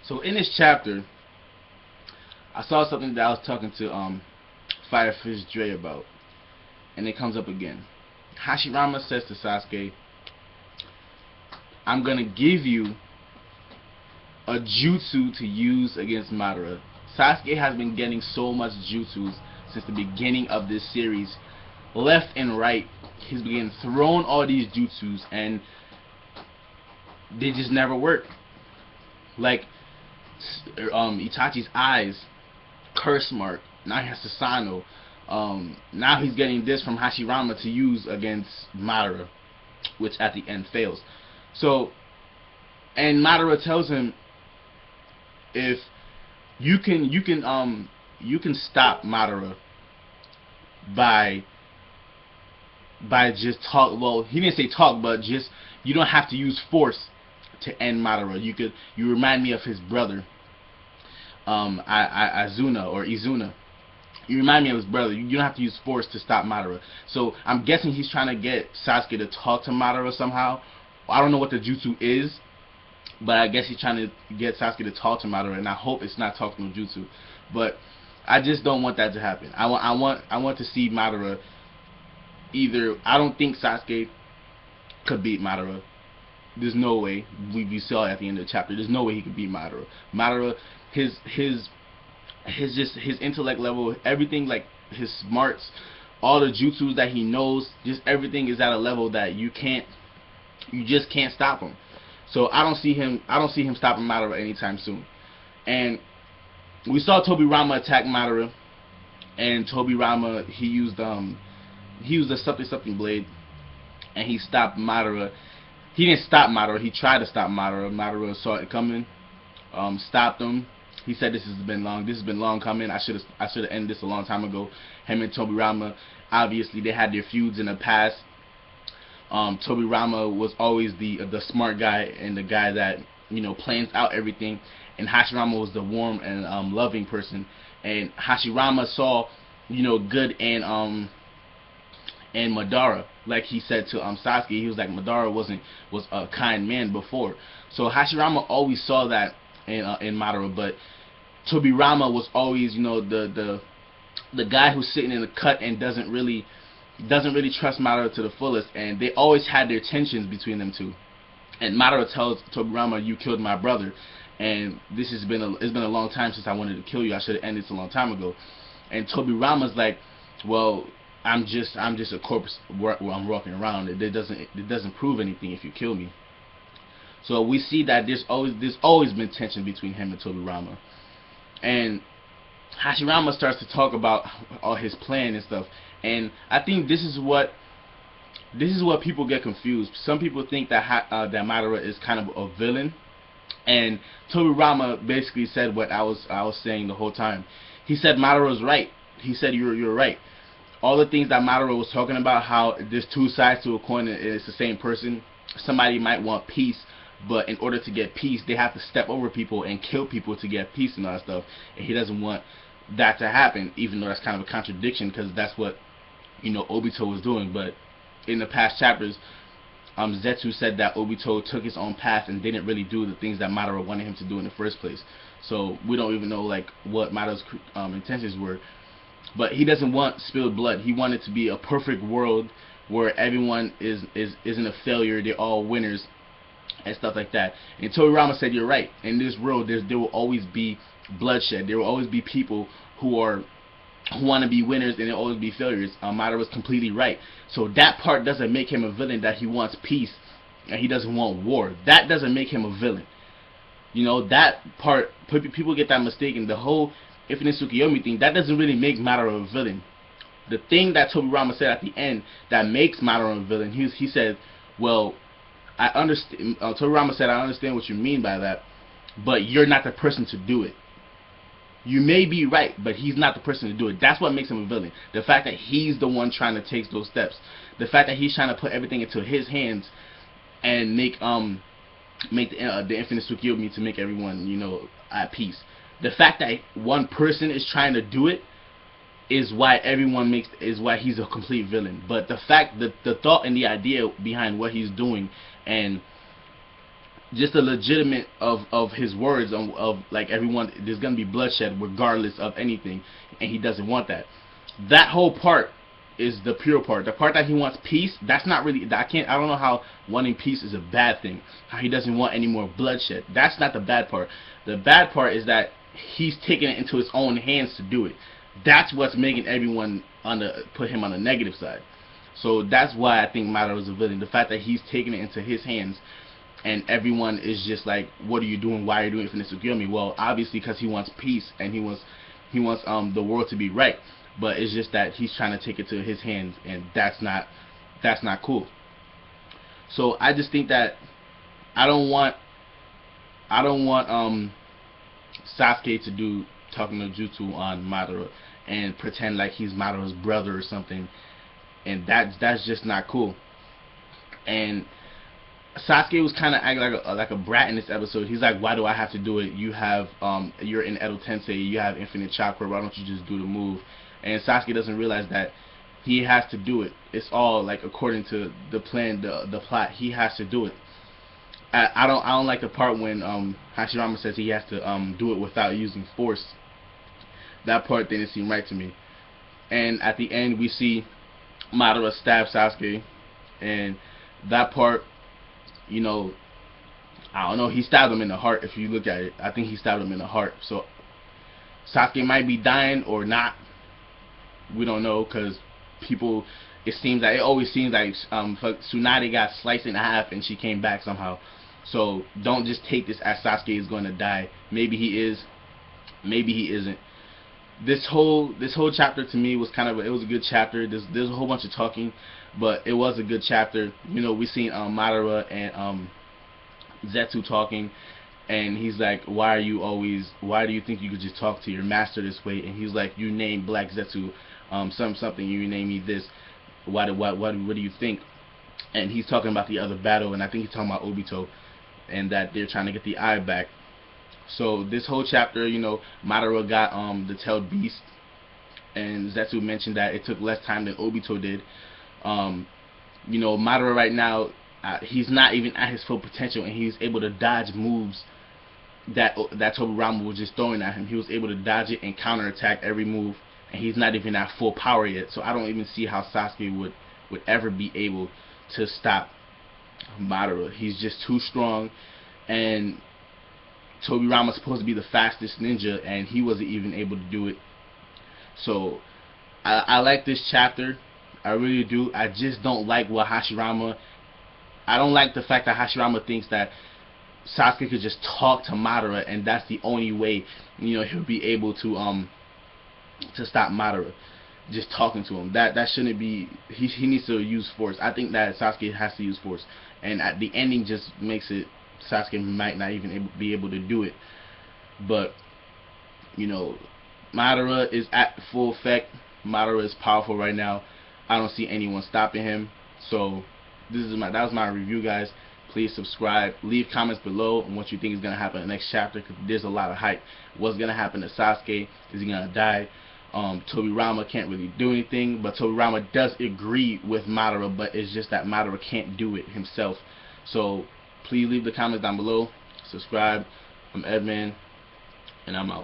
So in this chapter, I saw something that I was talking to Firefish Dre about, and it comes up again. Hashirama says to Sasuke, I'm gonna give you a jutsu to use against Madara. Sasuke has been getting so much jutsus since the beginning of this series. Left and right, he's been getting thrown all these jutsus, and they just never work. Like Itachi's eyes, curse mark. Now he has Susanoo. Now he's getting this from Hashirama to use against Madara, which at the end fails. So, and Madara tells him, if you can stop Madara by just talk. Well, he didn't say talk, but just you don't have to use force to end Madara. You remind me of his brother, Izuna or Izuna. You remind me of his brother. You don't have to use force to stop Madara. So I'm guessing he's trying to get Sasuke to talk to Madara somehow. I don't know what the jutsu is, but I guess he's trying to get Sasuke to talk to Madara, and I hope it's not talking no jutsu. But I just don't want that to happen. I want to see Madara either. I don't think Sasuke could beat Madara. There's no way. We saw it at the end of the chapter. There's no way he could beat Madara. Madara, his intellect level, everything, like his smarts, all the jutsus that he knows, just everything is at a level that you just can't stop him. So I don't see him stopping Madara anytime soon. And we saw Tobirama attack Madara, and Tobirama, he used a something blade, and he stopped Madara. He didn't stop Madara, he tried to stop Madara. Madara saw it coming, stopped him. He said this has been long coming. I should have ended this a long time ago. Him and Tobirama, obviously they had their feuds in the past. Tobirama was always the smart guy and the guy that, you know, plans out everything, and Hashirama was the warm and loving person. And Hashirama saw, you know, good in Madara. Like he said to Sasuke, he was like, Madara was a kind man before. So Hashirama always saw that in Madara, but Tobirama was always, you know, the guy who's sitting in the cut and doesn't really trust Madara to the fullest, and they always had their tensions between them two. And Madara tells Tobirama, you killed my brother, and it's been a long time since I wanted to kill you. I should have ended this a long time ago. And Tobirama's like, well, I'm just a corpse where I'm walking around. It doesn't prove anything if you kill me. So we see that there's always been tension between him and Tobirama. And Hashirama starts to talk about all his plan and stuff. And I think this is what people get confused. Some people think that Madara is kind of a villain, and Tobirama basically said what I was saying the whole time. He said Madara was right. He said you're right. All the things that Madara was talking about, how there's two sides to a coin and it's the same person. Somebody might want peace, but in order to get peace, they have to step over people and kill people to get peace and all that stuff. And he doesn't want that to happen, even though that's kind of a contradiction, because that's what, you know, Obito was doing. But in the past chapters, Zetsu said that Obito took his own path and didn't really do the things that Madara wanted him to do in the first place. So we don't even know like what Madara's intentions were. But he doesn't want spilled blood. He wanted to be a perfect world where everyone isn't a failure. They're all winners and stuff like that. And Tobirama said, you're right. In this world, there will always be bloodshed. There will always be people who want to be winners, and there will always be failures. Madara was completely right. So that part doesn't make him a villain, that he wants peace and he doesn't want war. That doesn't make him a villain. You know, that part, people get that mistaken. The whole Infinite Tsukuyomi thing, that doesn't really make Madara a villain. The thing that Tobirama said at the end that makes Madara a villain, he said, well, I understand. Tobirama said, I understand what you mean by that, but you're not the person to do it. You may be right, but he's not the person to do it. That's what makes him a villain. The fact that he's the one trying to take those steps. The fact that he's trying to put everything into his hands and make the Infinite Tsukuyomi to make everyone, you know, at peace. The fact that one person is trying to do it is why he's a complete villain. But the fact that the thought and the idea behind what he's doing and just the legitimate of his words of like everyone, there's gonna be bloodshed regardless of anything, and he doesn't want that. That whole part is the pure part. The part that he wants peace, that's not really, I don't know how wanting peace is a bad thing. How he doesn't want any more bloodshed. That's not the bad part. The bad part is that he's taking it into his own hands to do it. That's what's making everyone put him on the negative side. So that's why I think Madara is a villain. The fact that he's taking it into his hands, and everyone is just like, what are you doing? Why are you doing it for Nitsugyomi? Well, obviously because he wants peace, and he wants the world to be right. But it's just that he's trying to take it to his hands, and that's not cool. So I just think that I don't want Sasuke to do talking no jutsu on Madara and pretend like he's Madara's brother or something, and that's just not cool. And Sasuke was kind of acting like a brat in this episode. He's like, why do I have to do it? You have you're in Edo Tensei, you have infinite chakra, why don't you just do the move? And Sasuke doesn't realize that he has to do it. It's all like according to the plan, the plot. He has to do it. I don't like the part when Hashirama says he has to do it without using force. That part didn't seem right to me. And at the end we see Madara stab Sasuke, and that part, you know, I don't know, he stabbed him in the heart. If you look at it, I think he stabbed him in the heart. So Sasuke might be dying or not. We don't know, because people, it always seems like Tsunade got sliced in half and she came back somehow. So don't just take this as Sasuke is going to die. Maybe he is, maybe he isn't. This whole chapter to me was it was a good chapter. There's a whole bunch of talking, but it was a good chapter. You know, we seen Madara and Zetsu talking, and he's like, why do you think you could just talk to your master this way? And he's like, you named Black Zetsu something, you name me this, what do you think? And he's talking about the other battle, and I think he's talking about Obito, and that they're trying to get the eye back. So this whole chapter, you know, Madara got the tailed beast, and Zetsu mentioned that it took less time than Obito did. You know, Madara right now, he's not even at his full potential, and he's able to dodge moves that Tobirama was just throwing at him. He was able to dodge it and counterattack every move, and he's not even at full power yet. So I don't even see how Sasuke would ever be able to stop Madara. He's just too strong, and Tobirama's supposed to be the fastest ninja, and he wasn't even able to do it. So I like this chapter, I really do. I just don't like what Hashirama, I don't like the fact that Hashirama thinks that Sasuke could just talk to Madara, and that's the only way, you know, he'll be able to stop Madara, just talking to him. That shouldn't be. He needs to use force. I think that Sasuke has to use force, and at the ending just makes it Sasuke might not even be able to do it. But you know, Madara is at full effect. Madara is powerful right now. I don't see anyone stopping him. So that was my review, guys. Please subscribe, leave comments below on what you think is going to happen in the next chapter, because there's a lot of hype. What's going to happen to Sasuke? Is he going to die? Tobirama can't really do anything, but Tobirama does agree with Madara, but it's just that Madara can't do it himself. So please leave the comments down below, subscribe. I'm Edman, and I'm out.